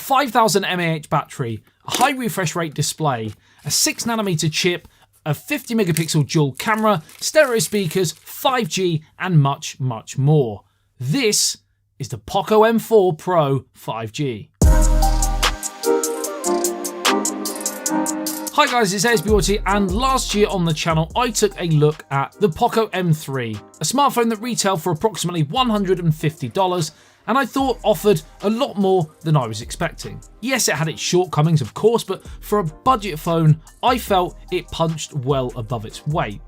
5000 mAh battery, a high refresh rate display, a 6nm chip, a 50 megapixel dual camera, stereo speakers, 5G, and much, much more. This is the POCO M4 Pro 5G. Hi guys, it's ASBWatty, and last year on the channel I took a look at the POCO M3, a smartphone that retailed for approximately $150 and I thought offered a lot more than I was expecting. Yes, it had its shortcomings of course, but for a budget phone I felt it punched well above its weight.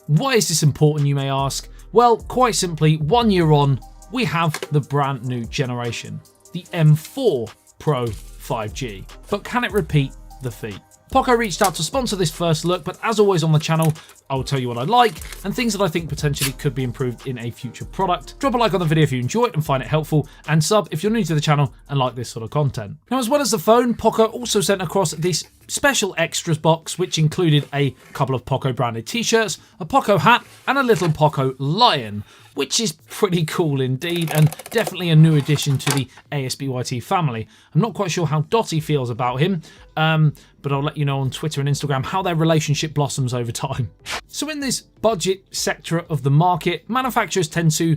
Why is this important, you may ask? Well, quite simply, 1 year on we have the brand new generation, the M4 Pro 5G. But can it repeat the feat? POCO reached out to sponsor this first look, but as always on the channel, I will tell you what I like and things that I think potentially could be improved in a future product. Drop a like on the video if you enjoy it and find it helpful, and sub if you're new to the channel and like this sort of content. Now, as well as the phone, POCO also sent across this special extras box, which included a couple of POCO branded t-shirts, a POCO hat, and a little POCO lion, which is pretty cool indeed, and definitely a new addition to the ASBYT family. I'm not quite sure how Dotty feels about him, but I'll let you know on Twitter and Instagram how their relationship blossoms over time. So in this budget sector of the market, manufacturers tend to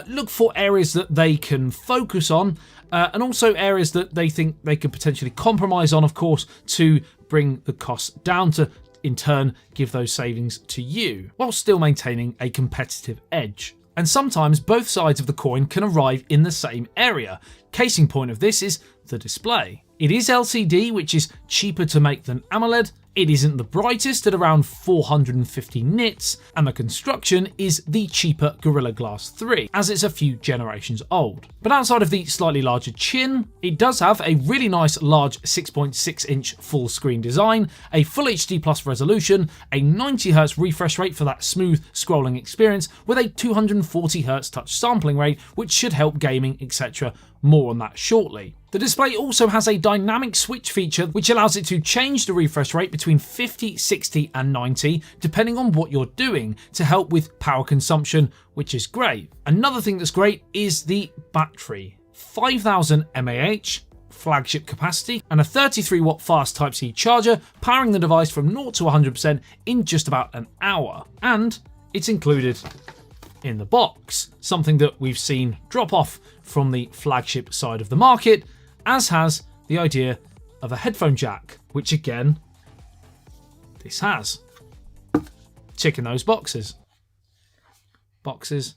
look for areas that they can focus on, and also areas that they think they could potentially compromise on, of course, to bring the costs down to, in turn, give those savings to you, while still maintaining a competitive edge. And sometimes both sides of the coin can arrive in the same area. Case in point of this is the display. It is LCD, which is cheaper to make than AMOLED. It isn't the brightest at around 450 nits, and the construction is the cheaper Gorilla Glass 3, as it's a few generations old. But outside of the slightly larger chin, it does have a really nice large 6.6-inch full screen design, a full HD plus resolution, a 90Hz refresh rate for that smooth scrolling experience, with a 240Hz touch sampling rate, which should help gaming, etc. More on that shortly. The display also has a dynamic switch feature which allows it to change the refresh rate between 50, 60 and 90 depending on what you're doing to help with power consumption, which is great. Another thing that's great is the battery. 5000 mAh, flagship capacity, and a 33 watt fast Type-C charger powering the device from 0 to 100% in just about an hour. And it's included in the box, something that we've seen drop off from the flagship side of the market, as has the idea of a headphone jack, which again, this has. Ticking those boxes. Boxes.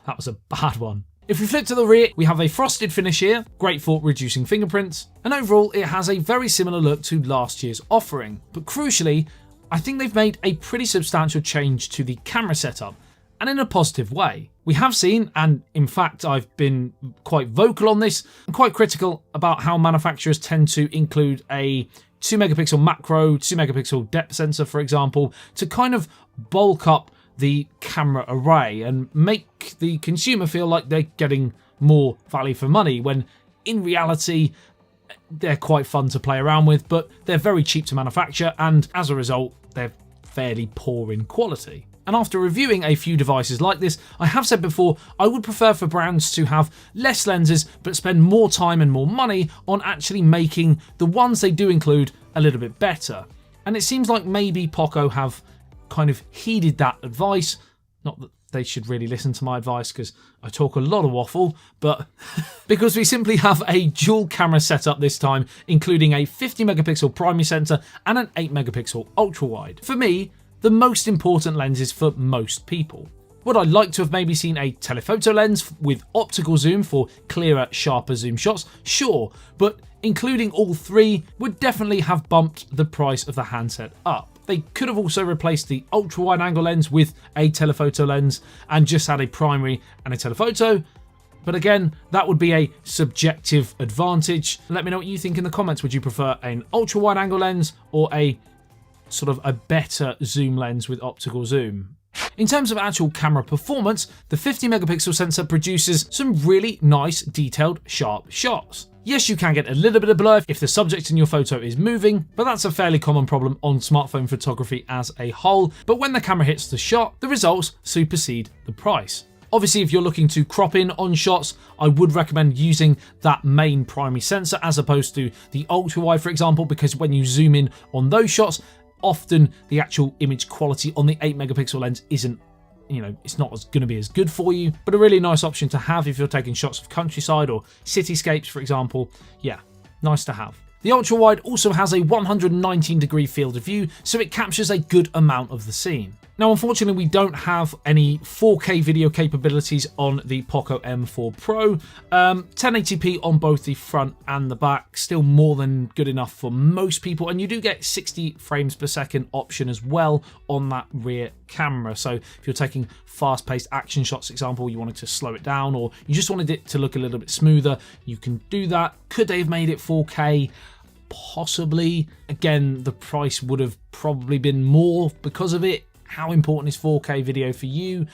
That was a bad one. If we flip to the rear, we have a frosted finish here, great for reducing fingerprints, and overall it has a very similar look to last year's offering. But crucially, I think they've made a pretty substantial change to the camera setup, and in a positive way. We have seen, and in fact I've been quite vocal on this, and quite critical about how manufacturers tend to include a 2 megapixel macro, 2 megapixel depth sensor for example, to kind of bulk up the camera array and make the consumer feel like they're getting more value for money, when in reality they're quite fun to play around with, but they're very cheap to manufacture, and as a result they're fairly poor in quality. And after reviewing a few devices like this, I have said before I would prefer for brands to have less lenses but spend more time and more money on actually making the ones they do include a little bit better. And it seems like maybe POCO have kind of heeded that advice. Not that they should really listen to my advice because I talk a lot of waffle, but because we simply have a dual camera setup this time, including a 50 megapixel primary sensor and an 8 megapixel ultra wide. For me, the most important lenses for most people. Would I like to have maybe seen a telephoto lens with optical zoom for clearer, sharper zoom shots? Sure, but including all three would definitely have bumped the price of the handset up. They could have also replaced the ultra wide angle lens with a telephoto lens and just had a primary and a telephoto. But again, that would be a subjective advantage. Let me know what you think in the comments. Would you prefer an ultra wide angle lens or a sort of a better zoom lens with optical zoom? In terms of actual camera performance, the 50 megapixel sensor produces some really nice, detailed, sharp shots. Yes, you can get a little bit of blur if the subject in your photo is moving, but that's a fairly common problem on smartphone photography as a whole. But when the camera hits the shot, the results supersede the price. Obviously, if you're looking to crop in on shots, I would recommend using that main primary sensor as opposed to the ultra wide, for example, because when you zoom in on those shots, often the actual image quality on the 8 megapixel lens isn't, it's not going to be as good for you, but a really nice option to have if you're taking shots of countryside or cityscapes, for example. Yeah, nice to have. The ultra wide also has a 119-degree field of view, so it captures a good amount of the scene. Now, unfortunately, we don't have any 4K video capabilities on the POCO M4 Pro. 1080p on both the front and the back, still more than good enough for most people, and you do get 60 frames per second option as well on that rear camera. So if you're taking fast-paced action shots, for example, you wanted to slow it down, or you just wanted it to look a little bit smoother, you can do that. Could they have made it 4K? Possibly. Again, the price would have probably been more because of it. How important is 4K video for you?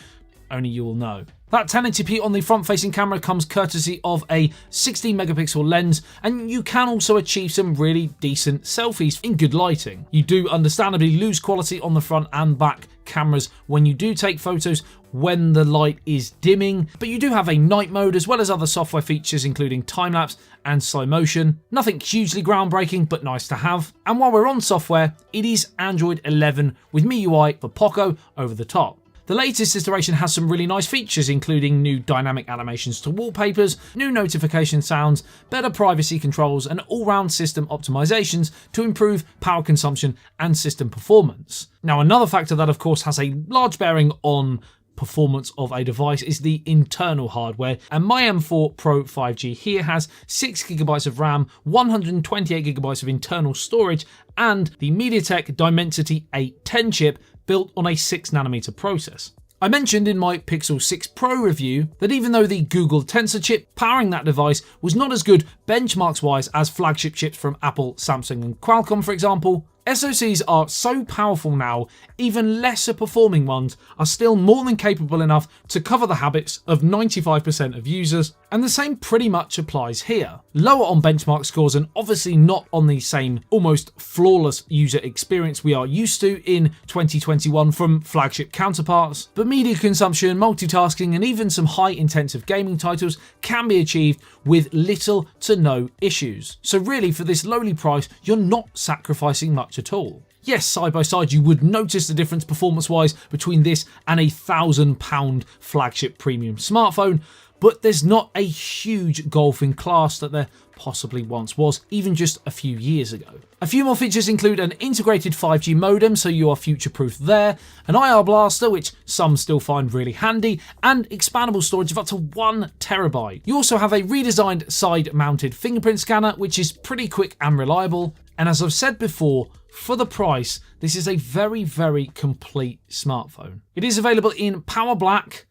Only you will know. That 1080p on the front-facing camera comes courtesy of a 16 megapixel lens, and you can also achieve some really decent selfies in good lighting. You do understandably lose quality on the front and back cameras when you do take photos when the light is dimming, but you do have a night mode as well as other software features including time-lapse and slow motion. Nothing hugely groundbreaking, but nice to have. And while we're on software, it is Android 11 with MIUI for POCO over the top. The latest iteration has some really nice features, including new dynamic animations to wallpapers, new notification sounds, better privacy controls, and all-round system optimizations to improve power consumption and system performance. Now, another factor that of course has a large bearing on performance of a device is the internal hardware, and my M4 Pro 5G here has 6GB of RAM, 128GB of internal storage, and the MediaTek Dimensity 810 chip built on a 6nm process. I mentioned in my Pixel 6 Pro review that even though the Google Tensor chip powering that device was not as good benchmarks wise as flagship chips from Apple, Samsung and Qualcomm, for example, SoCs are so powerful now, even lesser performing ones are still more than capable enough to cover the habits of 95% of users, and the same pretty much applies here. Lower on benchmark scores and obviously not on the same almost flawless user experience we are used to in 2021 from flagship counterparts, but media consumption, multitasking and even some high intensive gaming titles can be achieved with little to no issues. So really for this lowly price, you're not sacrificing much at all. Yes, side by side you would notice the difference performance wise between this and a £1,000 flagship premium smartphone, but there's not a huge gulf in class that there possibly once was, even just a few years ago. A few more features include an integrated 5G modem, so you are future-proof there, an IR blaster, which some still find really handy, and expandable storage of up to 1TB. You also have a redesigned side-mounted fingerprint scanner, which is pretty quick and reliable, and as I've said before, for the price, this is a very, very complete smartphone. It is available in Power Black,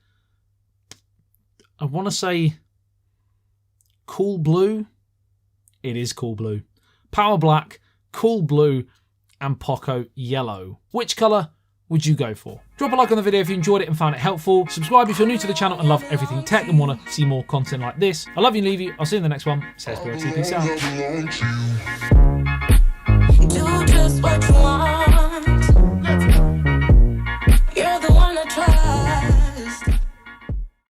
I want to say Cool Blue. It is Cool Blue. Power Black, Cool Blue, and Poco Yellow. Which colour would you go for? Drop a like on the video if you enjoyed it and found it helpful. Subscribe if you're new to the channel and love everything tech and want to see more content like this. I love you and leave you. I'll see you in the next one. Says BLT. Peace out. Do just what you want.